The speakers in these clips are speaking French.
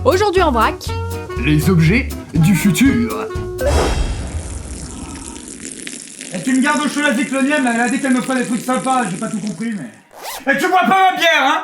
Aujourd'hui en vrac, les objets du futur. Et tu me gardes au chaud la cyclonienne, elle a dit qu'elle me ferait des trucs sympas, j'ai pas tout compris mais... Et tu bois pas ma bière, hein?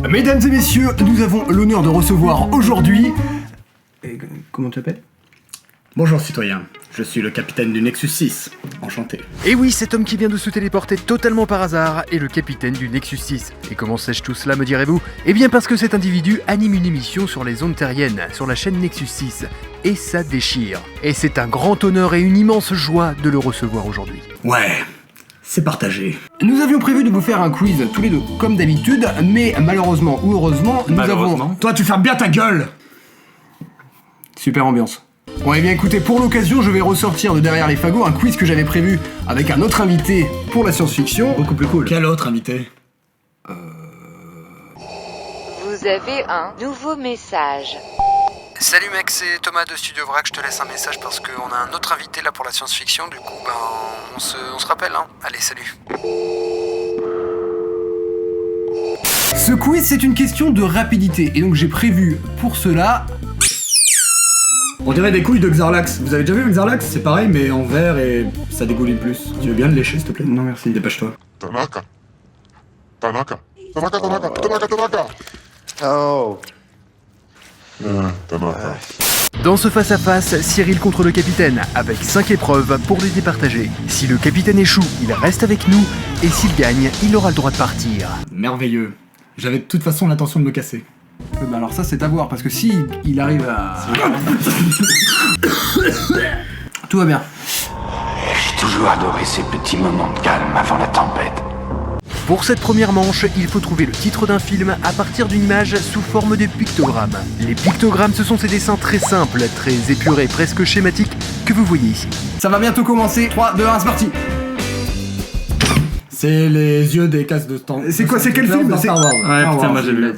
Mesdames et messieurs, nous avons l'honneur de recevoir aujourd'hui... Comment tu t'appelles? Bonjour citoyen, je suis le capitaine du Nexus 6, enchanté. Et oui, cet homme qui vient de se téléporter totalement par hasard est le capitaine du Nexus 6. Et comment sais-je tout cela, me direz-vous? Eh bien parce que cet individu anime une émission sur les ondes terriennes, sur la chaîne Nexus 6. Et ça déchire. Et c'est un grand honneur et une immense joie de le recevoir aujourd'hui. Ouais, c'est partagé. Nous avions prévu de vous faire un quiz tous les deux, comme d'habitude, mais malheureusement ou heureusement, nous avons... Toi tu fermes bien ta gueule! Super ambiance. Bon, et bien écoutez, pour l'occasion, je vais ressortir de derrière les fagots un quiz que j'avais prévu avec un autre invité pour la science-fiction. Beaucoup plus cool. Quel autre invité? Vous avez un nouveau message. Salut mec, c'est Thomas de Studio Vrac, je te laisse un message parce qu'on a un autre invité là pour la science-fiction, du coup on se rappelle hein. Allez, salut. Ce quiz, c'est une question de rapidité, et donc j'ai prévu pour cela... On dirait des couilles de Xarlax. Vous avez déjà vu un Xarlax? C'est pareil mais en vert et ça dégouline plus. Tu veux bien le lécher s'il te plaît? Non merci. Dépêche-toi. Tanaka. Oh. Tanaka. Dans ce face-à-face, Cyril contre le capitaine, avec 5 épreuves pour les départager. Si le capitaine échoue, il reste avec nous, et s'il gagne, il aura le droit de partir. Merveilleux. J'avais de toute façon l'intention de me casser. Bah alors ça c'est à voir, parce que si il arrive à... Tout va bien. J'ai toujours adoré ces petits moments de calme avant la tempête. Pour cette première manche, il faut trouver le titre d'un film à partir d'une image sous forme de pictogramme. Les pictogrammes, ce sont ces dessins très simples, très épurés, presque schématiques, que vous voyez ici. Ça va bientôt commencer, 3, 2, 1, c'est parti. C'est les yeux des cases de stand. C'est quoi, c'est quel film? Dans Star Wars. Ouais, putain, moi j'ai vu.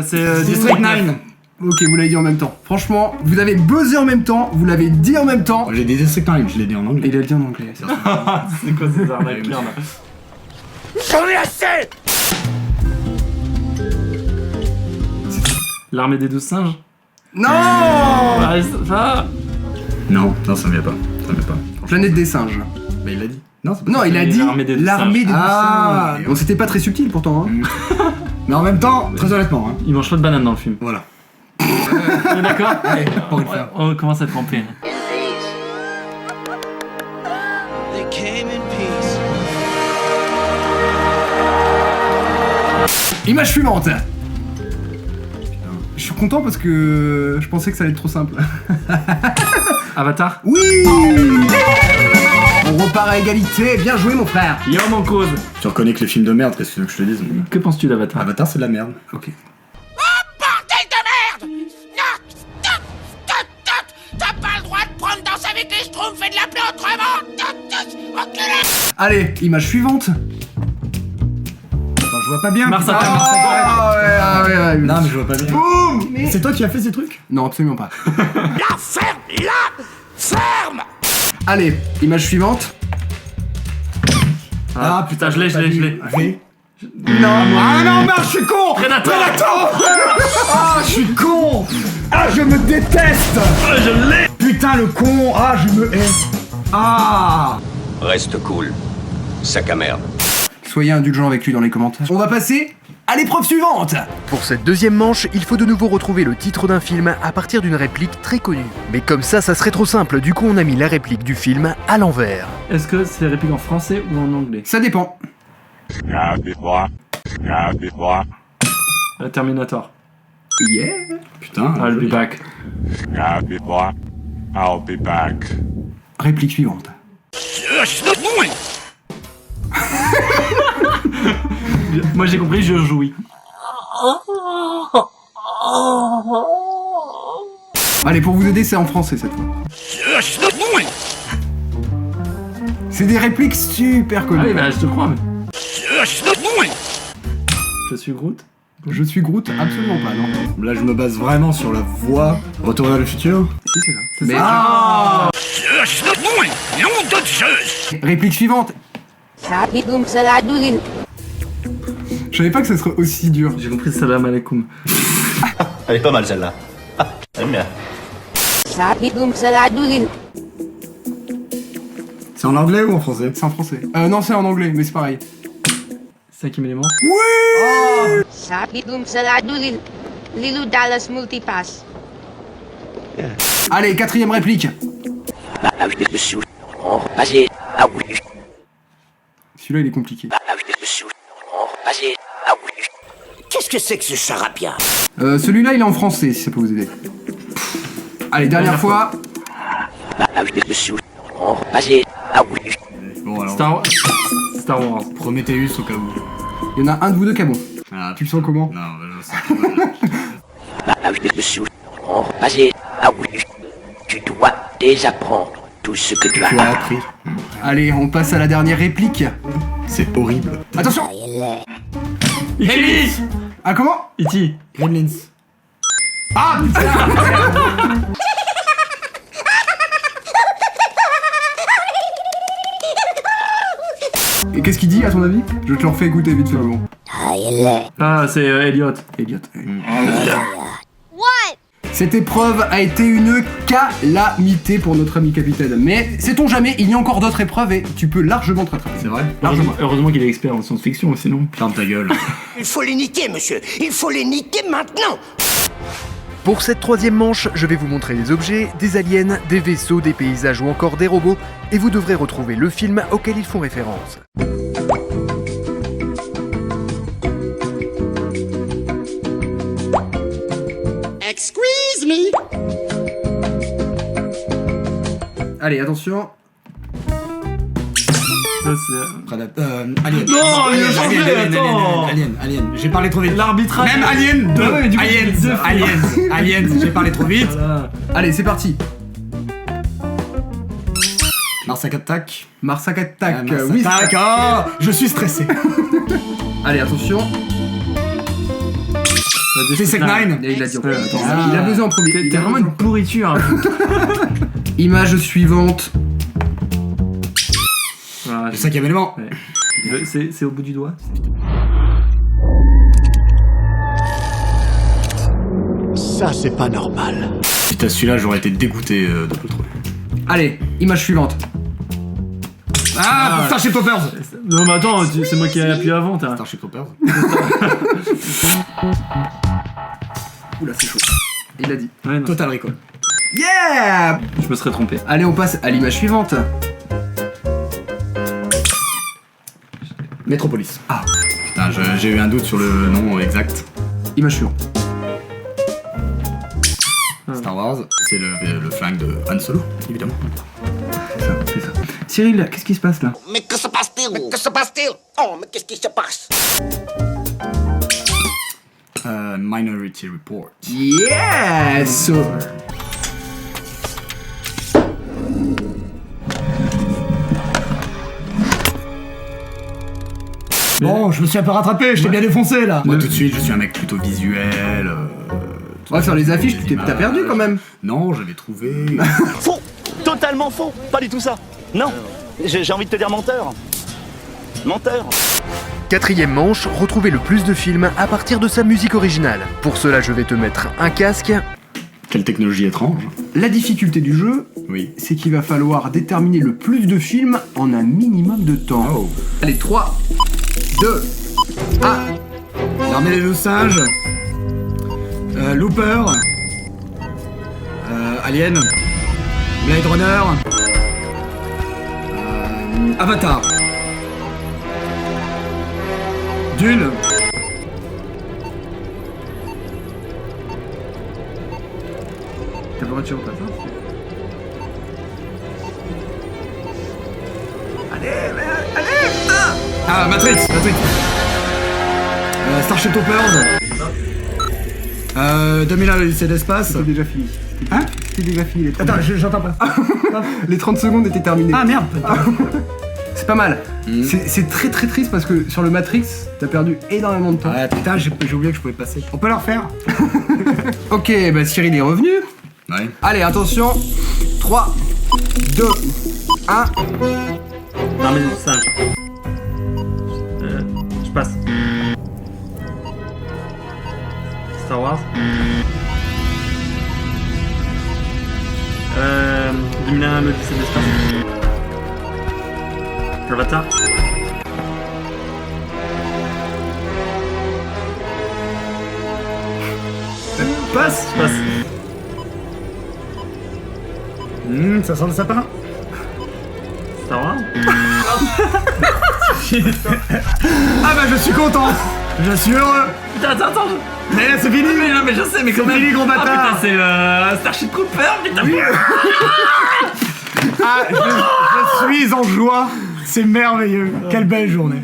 C'est District 9. Ok, vous l'avez dit en même temps. Franchement, vous avez buzzé en même temps, vous l'avez dit en même temps. J'ai dit District 9, je l'ai dit en Et anglais. il a dit en anglais. C'est quoi ces arnaques là? J'en ai assez! L'armée des 12 singes? Non. Non, ça me vient pas. Ça me vient pas. Planète des singes. Bah il l'a dit. Non, c'est pas Non, ça. il a dit l'armée des l'armée des Ah. singes. Bon, c'était pas très subtil pourtant. Hein. Mais en même temps, très honnêtement, hein. Il mange pas de banane dans le film. Voilà. On est d'accord? Allez, pour le faire. On commence à tremper. Image suivante. Je suis content parce que je pensais que ça allait être trop simple. Avatar? Oui. On repart à égalité. Bien joué mon frère. Yo mon cause! Tu reconnais que les films de merde, qu'est-ce que tu veux que je te dise? Que penses-tu d'Avatar? Avatar c'est de la merde. Ok. T'as pas le droit de prendre danse avec les schtroumpfs et de l'appeler autrement. Enculé. Allez, image suivante. Enfin, je vois pas bien. Mars putain. Attack. Ouais. Non mais je vois pas bien. Boum. Mais... C'est toi qui as fait ces trucs? Non, absolument pas. La ferme, la ferme. Allez, image suivante. Ah putain, je l'ai. V. Non. Ah non, merde, je suis con! Predator. Ah, je suis con! Ah, je me déteste! Je l'ai! Putain, le con! Ah, je me hais! Ah! Reste cool. Sac à merde. Soyez indulgents avec lui dans les commentaires. On va passer à l'épreuve suivante. Pour cette deuxième manche, il faut de nouveau retrouver le titre d'un film à partir d'une réplique très connue. Mais comme ça serait trop simple, du coup on a mis la réplique du film à l'envers. Est-ce que c'est réplique en français ou en anglais? Ça dépend. Terminator. Yeah. Putain, I'll be back. I'll be back. Réplique suivante. Moi j'ai compris, je jouis. Allez, pour vous aider, c'est en français cette fois. C'est des répliques super connues. Allez, bah je te crois, mais. Je suis Groot. Je suis Groot, absolument pas, non. Là, je me base vraiment sur la voix Retour vers le futur. Si, c'est ça. Mais réplique suivante. Je savais pas que ça serait aussi dur. J'ai compris salam alaikum. Elle est pas mal celle-là. Ah, j'aime bien. C'est en anglais ou en français? C'est en français. Non, c'est en anglais, mais c'est pareil. Cinquième élément. Lilu Dallas Multipass. Allez, quatrième réplique. Celui-là, il est compliqué. Qu'est-ce que c'est que ce charabia? Celui-là, il est en français, si ça peut vous aider. Allez, dernière fois. Bon, alors. Star Wars. Prometheus au cas où. Il y en a un de vous deux qui a bon. Ah, Tu le sens comment? non, je sais Tu dois désapprendre tout ce que tu Tu as as appris. Allez, on passe à la dernière réplique. C'est horrible. Attention. E.T. Ah, comment? E.T. Gremlins. Ah, putain. Et qu'est-ce qu'il dit, à ton avis? Je te le refais écouter vite fait, bon. Ah, c'est Elliot. Elliot. Cette épreuve a été une calamité pour notre ami capitaine. Mais sait-on jamais, il y a encore d'autres épreuves et tu peux largement te rattraper. C'est vrai? Heureusement qu'il est expert en science-fiction, sinon. Ferme ta gueule. Il faut les niquer, monsieur. Il faut les niquer maintenant. Pour cette troisième manche, je vais vous montrer des objets, des aliens, des vaisseaux, des paysages ou encore des robots, et vous devrez retrouver le film auquel ils font référence. Excuse me. Allez, attention. Ça, c'est. Alien. Non, il a changé, attends. Alien. J'ai parlé trop vite. L'arbitrage. Même Alien 2. Ah ouais, du coup, c'est deux films. Aliens. J'ai parlé trop vite. Voilà. Allez, c'est parti. Mars Attack. Mars Attack. Mars Oui, Attack. Oh, je suis stressé. Allez, attention. C'est Sec9. Il l'a dit en Ouais, premier. attends. Il a besoin en premier. T'es vraiment une pourriture. Hein. Image suivante. Voilà, Le cinquième élément. ouais. C'est au bout du doigt. Ça, c'est pas normal. Putain, celui-là, j'aurais été dégoûté de pas le trouver. Allez, image suivante. Ah, Starship Troopers. Non, mais attends, c'est moi qui ai appuyé avant, t'as. Starship Troopers. Oula, c'est chaud. Il l'a dit. Ouais, non, Total Recall. Yeah. je me serais trompé. Allez, on passe à l'image suivante. Metropolis. Ah. Putain, j'ai eu un doute sur le nom exact. Image suivante. Star Wars, c'est le flingue de Han Solo, évidemment. C'est ça. Cyril, qu'est-ce qui se passe là? Mais que se passe-t-il? Mais que se passe-t-il? Oh, mais qu'est-ce qui se passe? Minority Report. Yes. Bon, je me suis un peu rattrapé, je t'ai bien défoncé là. Moi tout de suite, je suis un mec plutôt visuel. Ouais, sur les affiches, t'as perdu quand même. Non, j'avais trouvé. Faux. Totalement faux. Pas du tout ça. Non. J'ai envie de te dire menteur. Menteur. Quatrième manche, retrouvez le plus de films à partir de sa musique originale. Pour cela, je vais te mettre un casque. Quelle technologie étrange. La difficulté du jeu, Oui. c'est qu'il va falloir déterminer le plus de films en un minimum de temps. Oh. Allez, 3, 2, 1. L'armée des 12 singes. Looper. Alien. Blade Runner. Avatar. Dune. Ta voiture passe, hein? Ah, Matrix. Starship Troopers. 2001 l'Odyssée de l'espace. C'était déjà fini. Hein? C'était déjà fini les 30 Attends, j'entends pas. Les 30 secondes étaient terminées. Ah merde. C'est pas mal. C'est très très triste parce que sur le Matrix, t'as perdu énormément de temps. Ouais, putain, j'ai oublié que je pouvais passer. On peut le refaire? Ok, bah Cyril est revenu. Ouais. Allez, attention. 3, 2, 1. Non mais c'est simple. Je passe. Star Wars. 2001 l'Odyssée de l'espace. Avatar. Passe. Je passe. Ça sent le sapin. Star Wars. Ah bah je suis content. Je suis heureux. Attends. Mais là c'est fini. Mais non mais je sais mais quand même. fini, gros bâtard. Ah putain c'est Starship Trooper putain. Ah, je suis en joie. C'est merveilleux. Quelle belle journée.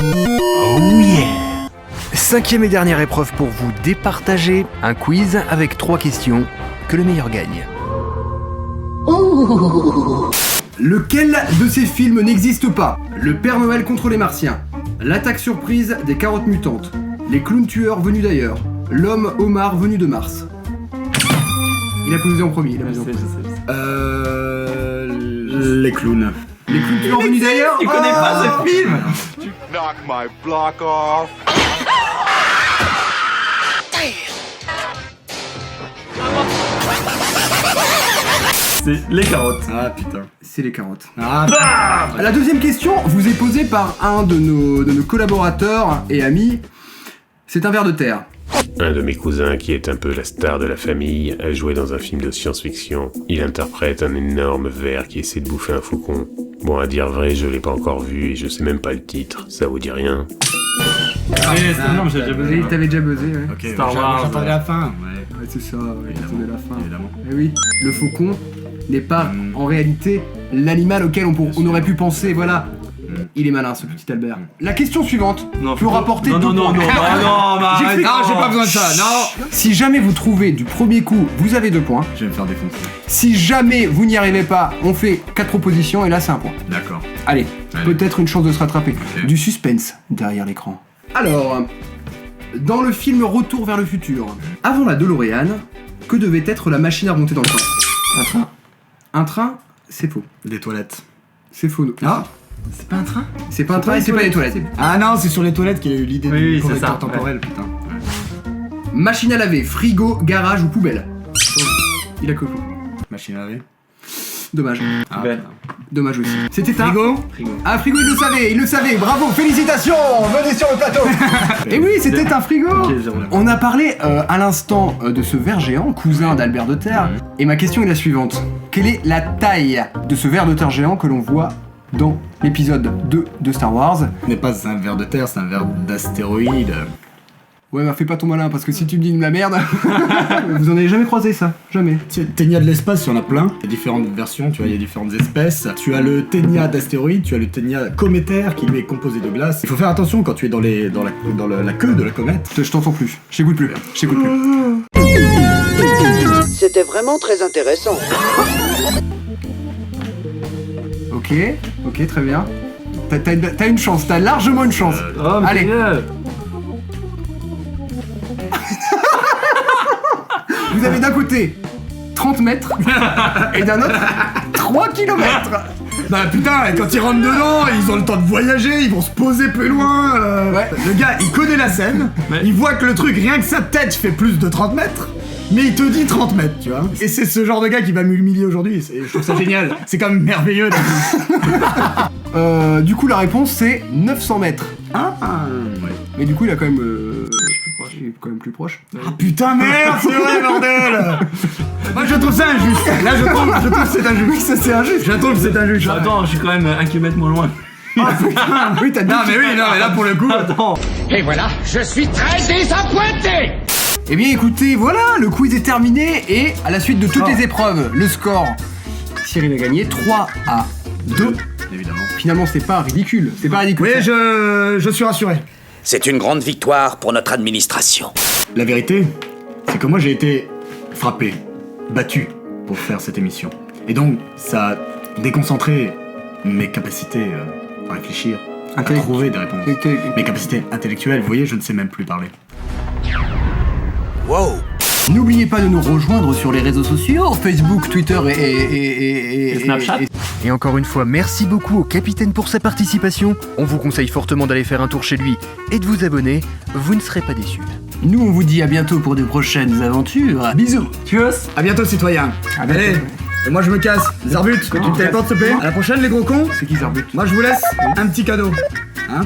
Oh yeah! Cinquième et dernière épreuve pour vous départager, un quiz avec 3 questions, que le meilleur gagne. Lequel de ces films n'existe pas? Le Père Noël contre les Martiens, L'attaque surprise des carottes mutantes, Les clowns tueurs venus d'ailleurs, L'homme homard venu de Mars. Il a posé en premier, Je sais. Les clowns. Les clowns tueurs venus d'ailleurs. Tu connais pas ce film? Knock my block off. C'est les carottes. Ah putain. C'est les carottes. Ah. La deuxième question vous est posée par un de nos collaborateurs et amis. C'est un ver de terre. Un de mes cousins, qui est un peu la star de la famille, a joué dans un film de science-fiction. Il interprète un énorme ver qui essaie de bouffer un faucon. Bon, à dire vrai, je l'ai pas encore vu et je sais même pas le titre. Ça vous dit rien? Non mais j'ai déjà buzzé. T'avais déjà buzzé, ouais. Ok, Star Wars. j'entendais la fin. Ouais. Ouais, c'est ça, ouais, j'attendais la fin. Évidemment. Eh oui, le faucon n'est pas en réalité l'animal auquel on aurait pu penser, voilà. Il est malin ce petit Albert. La question suivante peut rapporter non, 2 non, points. non, J'explique. Non, j'ai pas besoin de ça, non. Si jamais vous trouvez du premier coup, vous avez 2 points. Je vais me faire défoncer. Si jamais vous n'y arrivez pas, on fait 4 propositions et là c'est 1 point. D'accord. Allez, peut-être une chance de se rattraper. Ok. Du suspense derrière l'écran. Alors, dans le film Retour vers le futur, avant la DeLorean, que devait être la machine à remonter dans le temps? Un train. Un train, c'est faux. Des toilettes. C'est faux. Ah. C'est pas un train? C'est pas un train et c'est pas des toilettes. Ah non, c'est sur les toilettes qu'il a eu l'idée Oui, du c'est correcteur ça, temporel, putain. Machine à laver, frigo, garage ou poubelle? Il a que faux. Machine à laver. Dommage. Ah, Poubelle. putain. Dommage aussi. C'était un... Frigo. Un frigo, il le savait, bravo, félicitations, venez sur le plateau. Et oui, c'était un frigo. Ok, zéro. On a parlé à l'instant de ce ver géant, cousin d'Albert de Terre, et ma question est la suivante. Quelle est la taille de ce ver de terre géant que l'on voit dans l'épisode 2 de Star Wars? Ce n'est pas un ver de terre, c'est un ver d'astéroïde. Ouais, bah fais pas ton malin, parce que si tu me dis de la merde, vous en avez jamais croisé ça, jamais. Ténia de l'espace, il y en a plein. Il y a différentes versions, tu vois, il y a différentes espèces. Tu as le Ténia d'astéroïde, tu as le Ténia cométaire qui lui est composé de glace. Il faut faire attention quand tu es dans la queue de la comète. Je t'entends plus, je t'écoute plus. C'était vraiment très intéressant. Ok, très bien. T'as une chance, t'as largement une chance. Oh, mais Allez. Vous avez d'un côté 30 mètres et d'un autre 3 km. Bah putain, quand ils rentrent dedans, ils ont le temps de voyager, ils vont se poser plus loin. Ouais. Le gars, il connaît la scène, il voit que le truc, rien que sa tête fait plus de 30 mètres. Mais il te dit 30 mètres, tu vois. Et c'est ce genre de gars qui va m'humilier aujourd'hui. Je trouve ça génial. C'est quand même merveilleux. Du coup, la réponse c'est 900 mètres. Ouais. Mais du coup, il a quand même. Il est quand même plus proche. Ah putain, merde, c'est vrai, bordel. Moi, je trouve ça injuste. Là, je trouve que c'est injuste. Oui, ça c'est injuste. Je trouve que c'est injuste. Attends, je suis quand même 1 km moins loin. Ah putain. Oui, t'as dit. Non, mais là, pour le coup. Attends. Et voilà, je suis très désappointé. Eh bien écoutez, voilà, le quiz est terminé et à la suite de toutes les épreuves, le score, Cyril a gagné 3-2. Évidemment. Finalement, c'est pas ridicule. C'est pas ridicule. Oui, je suis rassuré. C'est une grande victoire pour notre administration. La vérité, c'est que moi j'ai été frappé, battu pour faire cette émission. Et donc, ça a déconcentré mes capacités à réfléchir, à trouver des réponses. Mes capacités intellectuelles, vous voyez, je ne sais même plus parler. Wow. N'oubliez pas de nous rejoindre sur les réseaux sociaux, Facebook, Twitter et Snapchat. Et encore une fois, merci beaucoup au capitaine pour sa participation. On vous conseille fortement d'aller faire un tour chez lui et de vous abonner, vous ne serez pas déçus. Nous on vous dit à bientôt pour de prochaines aventures. Bisous. Tchuss. À bientôt, citoyens. Allez, et moi je me casse. Zarbut, tu te téléportes s'il te plaît. À la prochaine, les gros cons. C'est qui Zarbut? Moi je vous laisse un petit cadeau. Hein?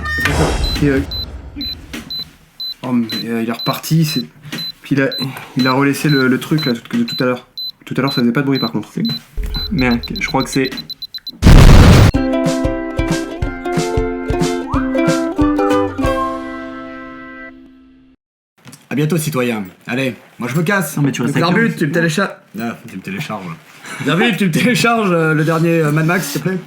Oh mais il est reparti, c'est... Puis il a relaissé le truc là de tout à l'heure. Tout à l'heure ça faisait pas de bruit par contre. Merde, je crois que c'est... À bientôt, citoyens. Allez, moi je me casse. Non, mais tu restes avec Zarbut, nous. tu me télécharges. Ah, tu me télécharges. Zarbut, tu me télécharges le dernier Mad Max, s'il te plaît.